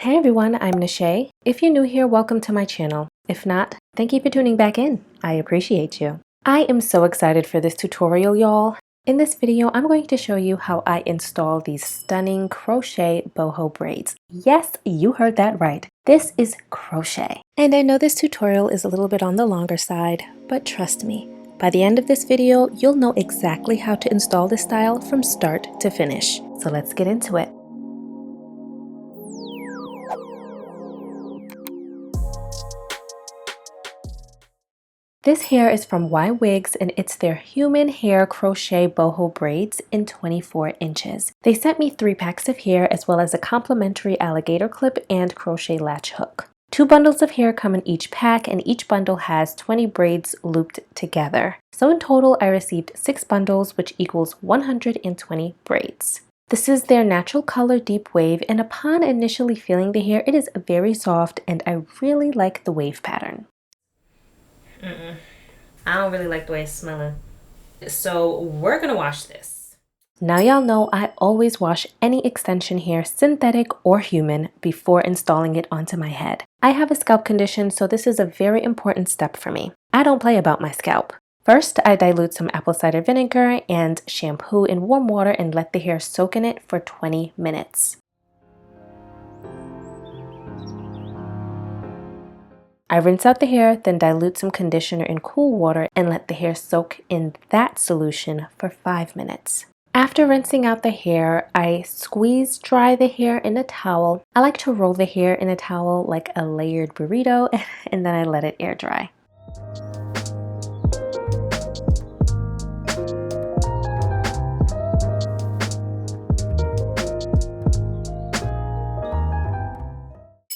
Hey everyone, I'm Nishay. If you're new here, welcome to my channel. If not, thank you for tuning back in. I appreciate you. I am so excited for this tutorial, y'all. In this video, I'm going to show you how I install these stunning crochet boho braids. Yes, you heard that right. This is crochet. And I know this tutorial is a little bit on the longer side, but trust me, by the end of this video, you'll know exactly how to install this style from start to finish. So let's get into it. This hair is from Ywigs and it's their human hair crochet boho braids in 24 inches. They sent me 3 packs of hair as well as a complimentary alligator clip and crochet latch hook. 2 bundles of hair come in each pack and each bundle has 20 braids looped together. So in total, I received 6 bundles, which equals 120 braids. This is their natural color deep wave, and upon initially feeling the hair, it is very soft and I really like the wave pattern. I don't really like the way it's smelling. So we're gonna wash this. Now y'all know I always wash any extension hair, synthetic or human, before installing it onto my head. I have a scalp condition, so this is a very important step for me. I don't play about my scalp. First, I dilute some apple cider vinegar and shampoo in warm water and let the hair soak in it for 20 minutes. I rinse out the hair, then dilute some conditioner in cool water and let the hair soak in that solution for 5 minutes. After rinsing out the hair, I squeeze dry the hair in a towel. I like to roll the hair in a towel like a layered burrito and then I let it air dry.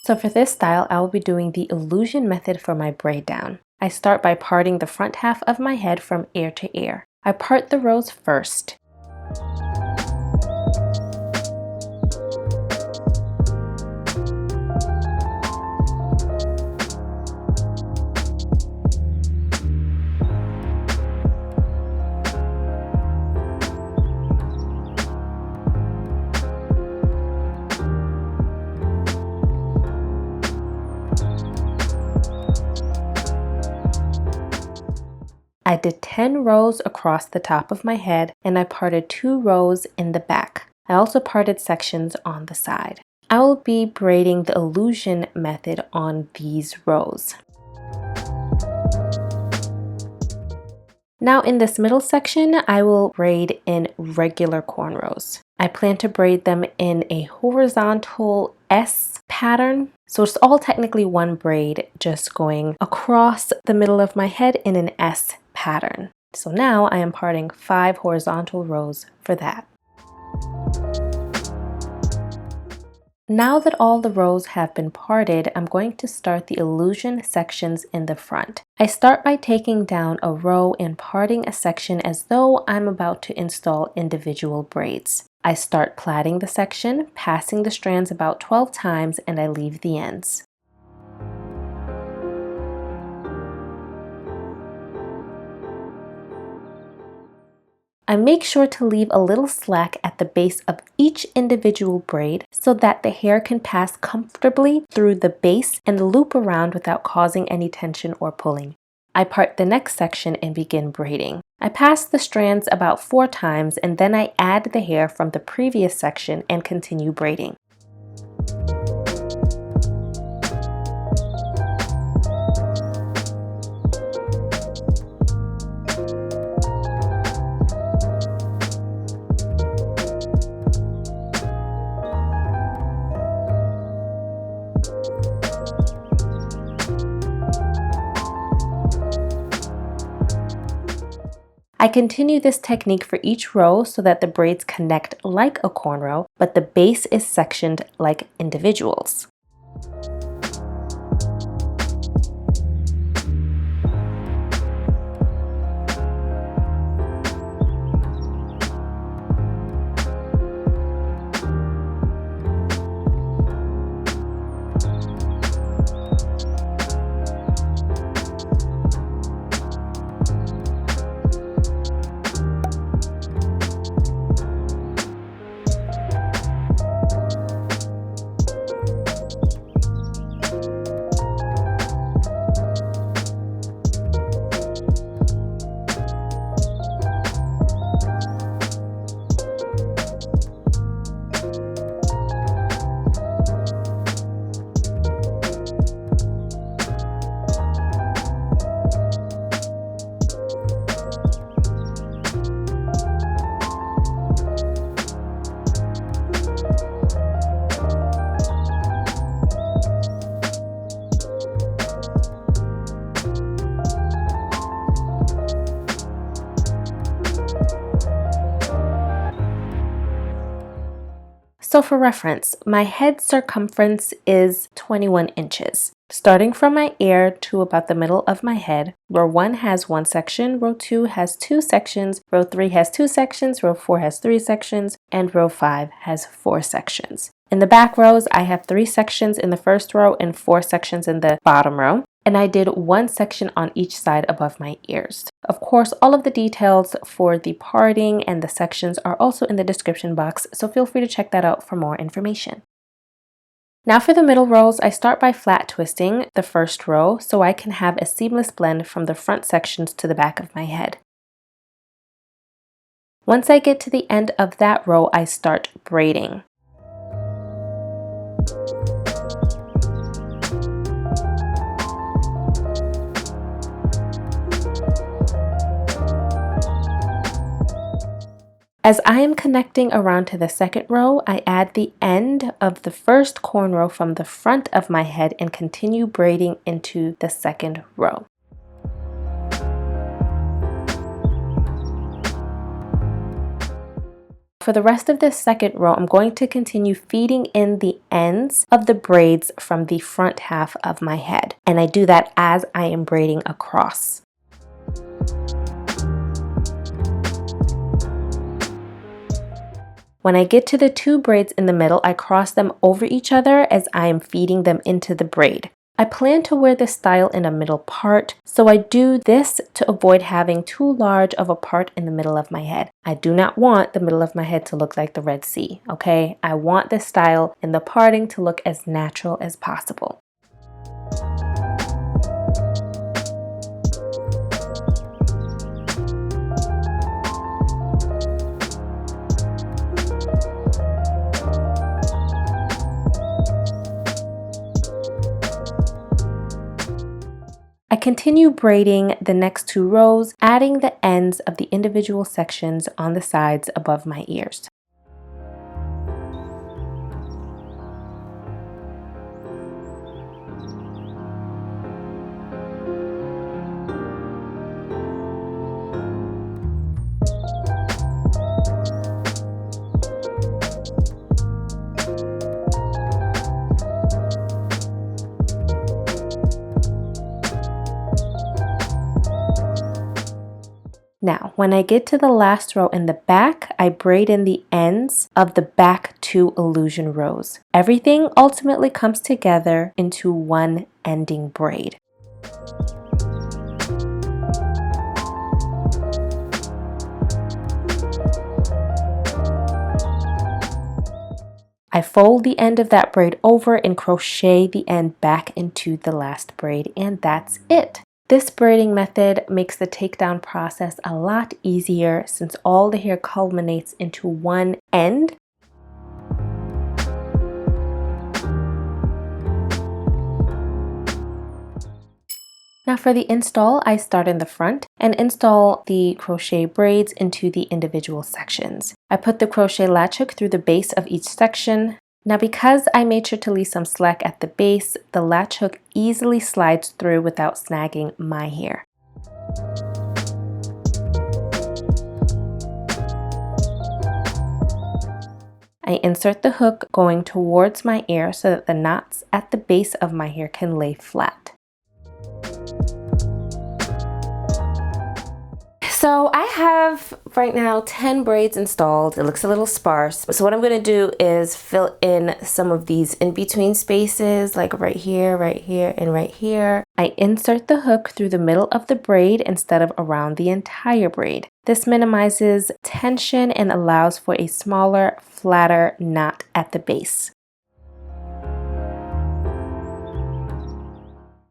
So for this style, I will be doing the illusion method for my braid down. I start by parting the front half of my head from ear to ear. I part the rows first. I did 10 rows across the top of my head and I parted 2 rows in the back. I also parted sections on the side. I will be braiding the illusion method on these rows. Now in this middle section, I will braid in regular cornrows. I plan to braid them in a horizontal S pattern. So it's all technically one braid, just going across the middle of my head in an S pattern. So now I am parting 5 horizontal rows for that. Now that all the rows have been parted, I'm going to start the illusion sections in the front. I start by taking down a row and parting a section as though I'm about to install individual braids. I start plaiting the section, passing the strands about 12 times, and I leave the ends. I make sure to leave a little slack at the base of each individual braid so that the hair can pass comfortably through the base and loop around without causing any tension or pulling. I part the next section and begin braiding. I pass the strands about 4 times and then I add the hair from the previous section and continue braiding. I continue this technique for each row so that the braids connect like a cornrow, but the base is sectioned like individuals. So for reference, my head circumference is 21 inches. Starting from my ear to about the middle of my head, row 1 has 1 section, row 2 has 2 sections, row 3 has 2 sections, row 4 has 3 sections, and row 5 has 4 sections. In the back rows, I have 3 sections in the first row and 4 sections in the bottom row, and I did 1 section on each side above my ears. Of course, all of the details for the parting and the sections are also in the description box, so feel free to check that out for more information. Now for the middle rows, I start by flat twisting the first row so I can have a seamless blend from the front sections to the back of my head. Once I get to the end of that row, I start braiding. As I am connecting around to the second row, I add the end of the first cornrow from the front of my head and continue braiding into the second row. For the rest of this second row, I'm going to continue feeding in the ends of the braids from the front half of my head, and I do that as I am braiding across. When I get to the 2 braids in the middle, I cross them over each other as I am feeding them into the braid. I plan to wear this style in a middle part, so I do this to avoid having too large of a part in the middle of my head. I do not want the middle of my head to look like the Red Sea, okay? I want this style in the parting to look as natural as possible. I continue braiding the next 2 rows, adding the ends of the individual sections on the sides above my ears. Now, when I get to the last row in the back, I braid in the ends of the back 2 illusion rows. Everything ultimately comes together into one ending braid. I fold the end of that braid over and crochet the end back into the last braid, and that's it. This braiding method makes the takedown process a lot easier since all the hair culminates into one end. Now for the install, I start in the front and install the crochet braids into the individual sections. I put the crochet latch hook through the base of each section. Now because I made sure to leave some slack at the base, the latch hook easily slides through without snagging my hair. I insert the hook going towards my ear so that the knots at the base of my hair can lay flat. So I have right now 10 braids installed. It looks a little sparse. So what I'm going to do is fill in some of these in between spaces, like right here, and right here. I insert the hook through the middle of the braid instead of around the entire braid. This minimizes tension and allows for a smaller, flatter knot at the base.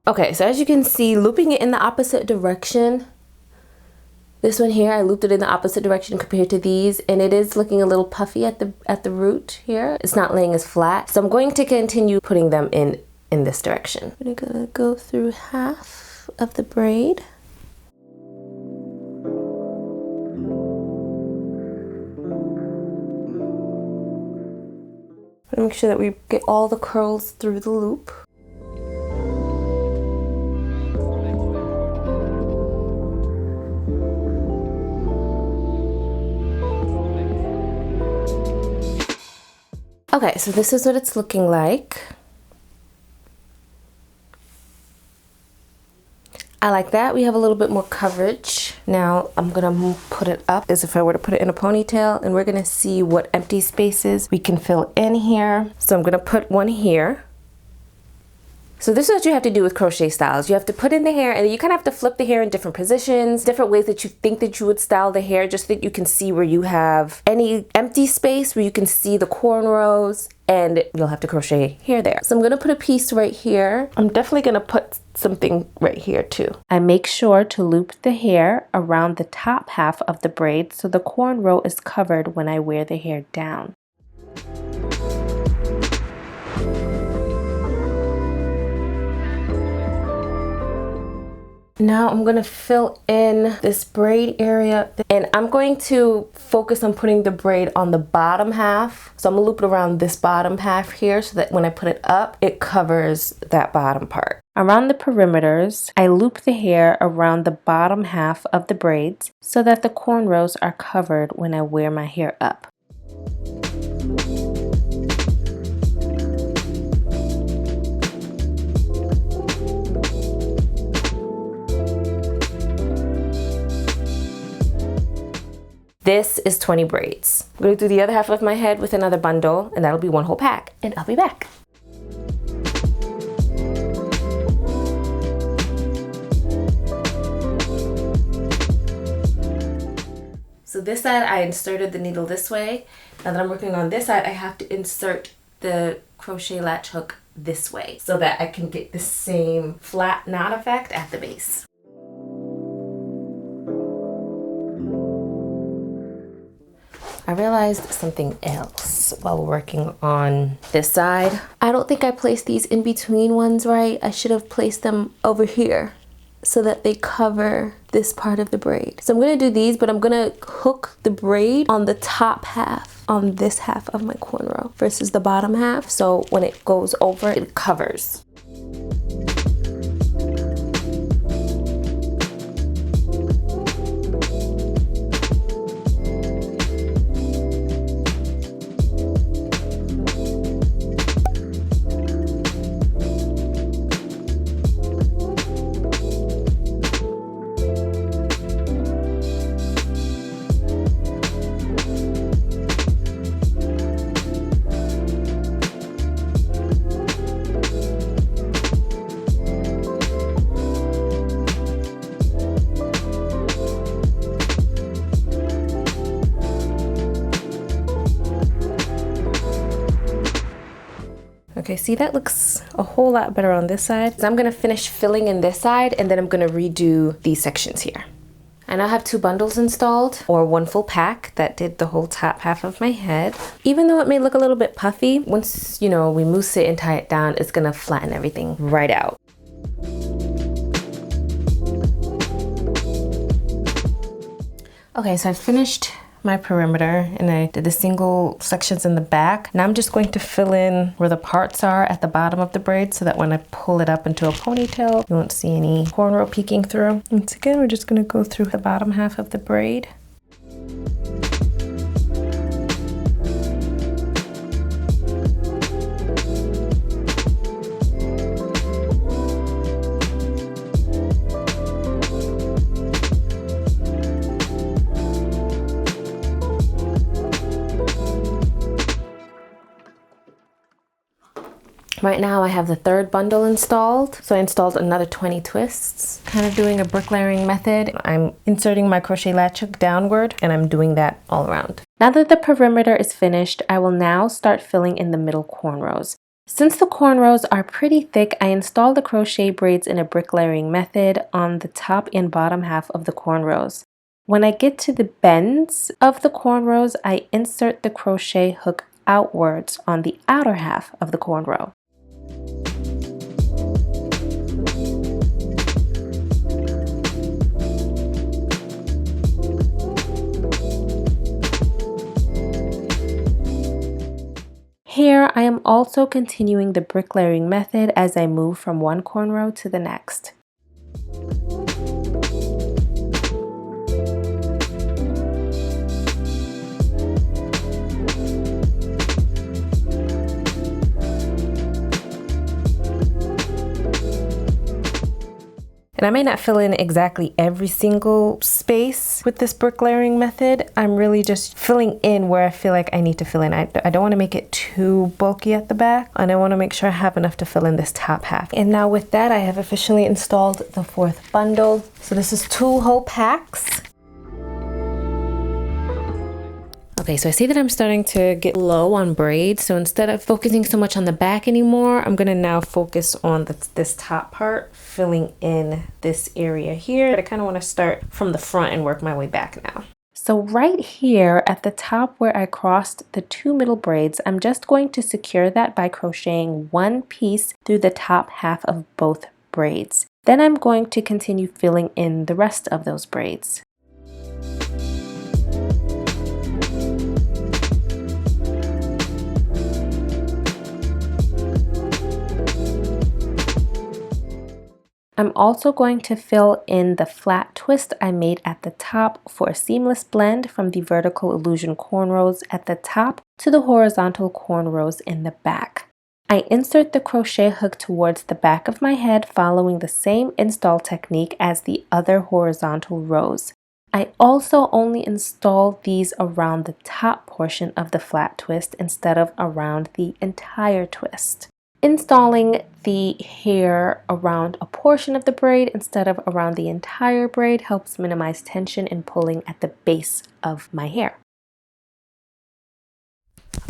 Okay, so as you can see, looping it in the opposite direction, this one here, I looped it in the opposite direction compared to these, and it is looking a little puffy at the root here. It's not laying as flat. So I'm going to continue putting them in this direction. I'm gonna go through half of the braid. Make sure that we get all the curls through the loop. Okay, so this is what it's looking like. I like that. We have a little bit more coverage. Now I'm gonna put it up as if I were to put it in a ponytail, and we're gonna see what empty spaces we can fill in here. So I'm gonna put one here. So this is what you have to do with crochet styles. You have to put in the hair, and you kind of have to flip the hair in different positions, different ways that you think that you would style the hair, just so that you can see where you have any empty space, where you can see the cornrows, and you'll have to crochet hair there. So I'm gonna put a piece right here. I'm definitely gonna put something right here too. I make sure to loop the hair around the top half of the braid so the cornrow is covered when I wear the hair down. Now I'm gonna fill in this braid area, and I'm going to focus on putting the braid on the bottom half. So I'm gonna loop it around this bottom half here so that when I put it up, it covers that bottom part. Around the perimeters, I loop the hair around the bottom half of the braids so that the cornrows are covered when I wear my hair up. This is 20 braids. I'm gonna do the other half of my head with another bundle, and that'll be one whole pack, and I'll be back. So this side, I inserted the needle this way. Now that I'm working on this side, I have to insert the crochet latch hook this way so that I can get the same flat knot effect at the base. I realized something else while working on this side. I don't think I placed these in between ones right. I should have placed them over here so that they cover this part of the braid. So I'm gonna do these, but I'm gonna hook the braid on the top half, on this half of my cornrow versus the bottom half. So when it goes over, it covers. Okay, see, that looks a whole lot better on this side. So I'm gonna finish filling in this side, and then I'm gonna redo these sections here. I now have 2 bundles installed, or 1 full pack that did the whole top half of my head. Even though it may look a little bit puffy, once, you know, we mousse it and tie it down, it's gonna flatten everything right out. Okay, so I finished my perimeter, and I did the single sections in the back. Now I'm just going to fill in where the parts are at the bottom of the braid so that when I pull it up into a ponytail, you won't see any cornrow peeking through. Once again, we're just going to go through the bottom half of the braid. Right now I have the 3rd bundle installed. So I installed another 20 twists, kind of doing a bricklayering method. I'm inserting my crochet latch hook downward, and I'm doing that all around. Now that the perimeter is finished, I will now start filling in the middle cornrows. Since the cornrows are pretty thick, I installed the crochet braids in a bricklayering method on the top and bottom half of the cornrows. When I get to the bends of the cornrows, I insert the crochet hook outwards on the outer half of the cornrow. Here, I am also continuing the bricklayering method as I move from one cornrow to the next. And I may not fill in exactly every single space with this bricklayering method. I'm really just filling in where I feel like I need to fill in. I don't want to make it too bulky at the back, and I want to make sure I have enough to fill in this top half. And now with that, I have officially installed the 4th bundle. So this is 2 whole packs. Okay, so I see that I'm starting to get low on braids. So instead of focusing so much on the back anymore, I'm gonna now focus on this top part, filling in this area here. But I kind of want to start from the front and work my way back now. So right here at the top where I crossed the 2 middle braids, I'm just going to secure that by crocheting 1 piece through the top half of both braids. Then I'm going to continue filling in the rest of those braids. I'm also going to fill in the flat twist I made at the top for a seamless blend from the vertical illusion cornrows at the top to the horizontal cornrows in the back. I insert the crochet hook towards the back of my head following the same install technique as the other horizontal rows. I also only install these around the top portion of the flat twist instead of around the entire twist. Installing the hair around a portion of the braid instead of around the entire braid helps minimize tension and pulling at the base of my hair.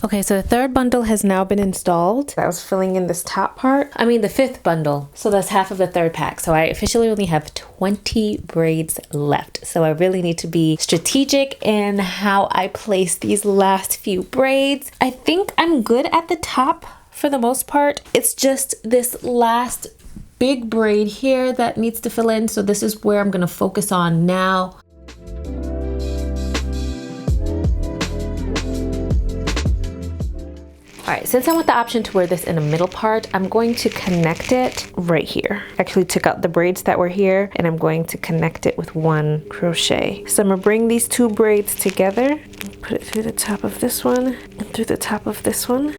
Okay, so the 3rd bundle has now been installed. I was filling in this top part. I mean the 5th bundle. So that's half of the 3rd pack. So I officially only have 20 braids left. So I really need to be strategic in how I place these last few braids. I think I'm good at the top for the most part. It's just this last big braid here that needs to fill in. So this is where I'm going to focus on now. All right, since I want the option to wear this in the middle part, I'm going to connect it right here. I actually took out the braids that were here and I'm going to connect it with 1 crochet. So I'm gonna bring these 2 braids together, put it through the top of this one and through the top of this one.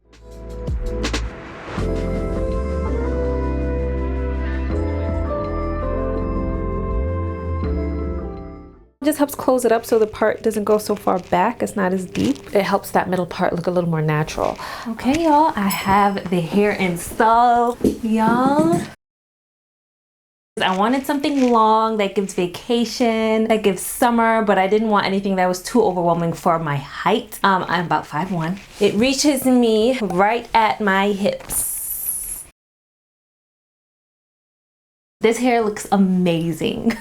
It just helps close it up so the part doesn't go so far back. It's not as deep. It helps that middle part look a little more natural. Okay, y'all, I have the hair installed, y'all. I wanted something long that gives vacation, that gives summer, but I didn't want anything that was too overwhelming for my height. I'm about 5'1". It reaches me right at my hips. This hair looks amazing.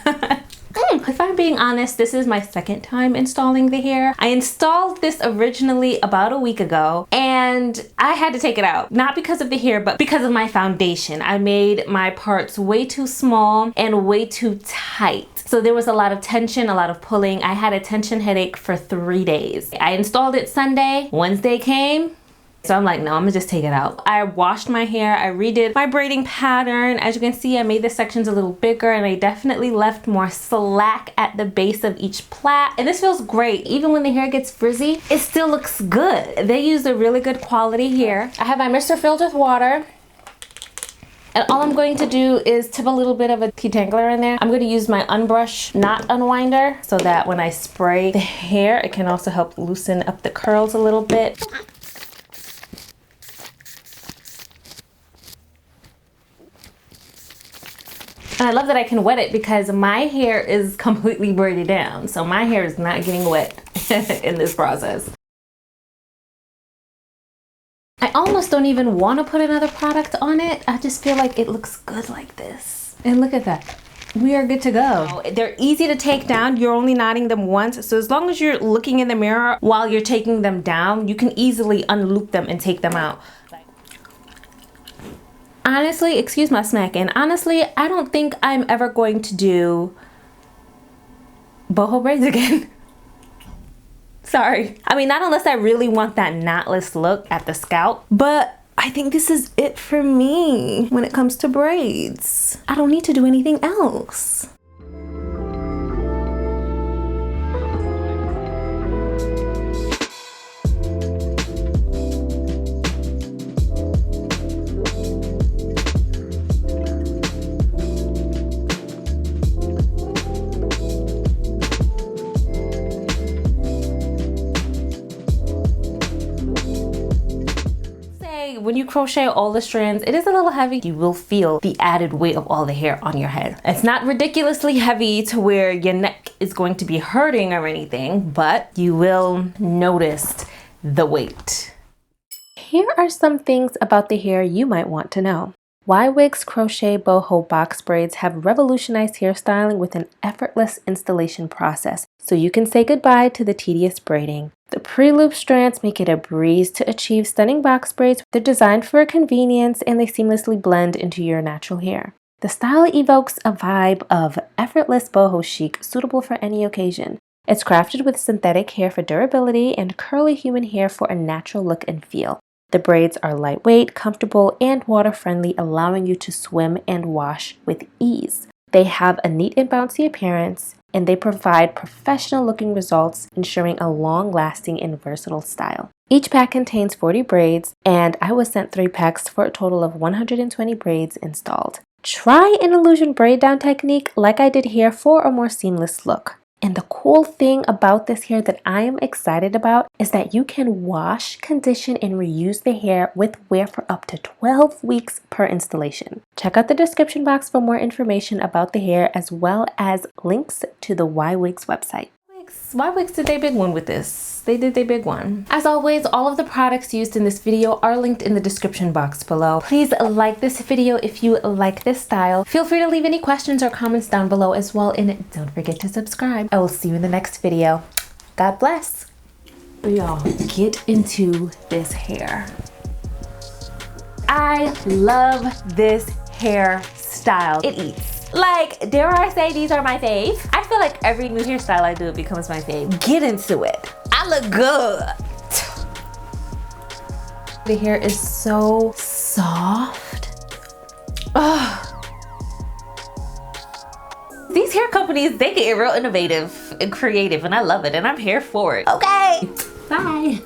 If I'm being honest, this is my 2nd time installing the hair. I installed this originally about a week ago and I had to take it out. Not because of the hair, but because of my foundation. I made my parts way too small and way too tight. So there was a lot of tension, a lot of pulling. I had a tension headache for 3 days. I installed it Sunday. Wednesday came. So I'm like, no, I'm gonna just take it out. I washed my hair, I redid my braiding pattern. As you can see, I made the sections a little bigger and I definitely left more slack at the base of each plait. And this feels great. Even when the hair gets frizzy, it still looks good. They used a really good quality hair. I have my mister filled with water. And all I'm going to do is tip a little bit of a detangler in there. I'm going to use my unbrush, not UnWinder, so that when I spray the hair, it can also help loosen up the curls a little bit. And I love that I can wet it because my hair is completely braided down. So my hair is not getting wet in this process. I almost don't even want to put another product on it. I just feel like it looks good like this. And look at that. We are good to go. They're easy to take down. You're only knotting them once. So as long as you're looking in the mirror while you're taking them down, you can easily unloop them and take them out. Honestly, excuse my smacking. Honestly, I don't think I'm ever going to do boho braids again. Sorry. I mean, not unless I really want that knotless look at the scalp, but I think this is it for me when it comes to braids. I don't need to do anything else. crochet all the strands, it is a little heavy. You will feel the added weight of all the hair on your head. It's not ridiculously heavy to where your neck is going to be hurting or anything, but you will notice the weight. Here are some things about the hair you might want to know. Ywigs Crochet Boho Box Braids have revolutionized hairstyling with an effortless installation process, so you can say goodbye to the tedious braiding. The pre-loop strands make it a breeze to achieve stunning box braids. They're designed for convenience and they seamlessly blend into your natural hair. The style evokes a vibe of effortless boho chic suitable for any occasion. It's crafted with synthetic hair for durability and curly human hair for a natural look and feel. The braids are lightweight, comfortable, and water-friendly, allowing you to swim and wash with ease. They have a neat and bouncy appearance, and they provide professional-looking results, ensuring a long-lasting and versatile style. Each pack contains 40 braids, and I was sent 3 packs for a total of 120 braids installed. Try an illusion braid down technique like I did here for a more seamless look. And the cool thing about this hair that I am excited about is that you can wash, condition, and reuse the hair with wear for up to 12 weeks per installation. Check out the description box for more information about the hair as well as links to the Ywigs website. Ywigs did their big one with this. They did their big one. As always, all of the products used in this video are linked in the description box below. Please like this video if you like this style. Feel free to leave any questions or comments down below as well, and don't forget to subscribe. I will see you in the next video. God bless. Y'all, get into this hair. I love this hairstyle. It eats. Like, dare I say these are my fave? I feel like every new hairstyle I do becomes my fave. Get into it. I look good. The hair is so soft. Ugh. These hair companies, they get real innovative and creative, and I love it, and I'm here for it. Okay, bye.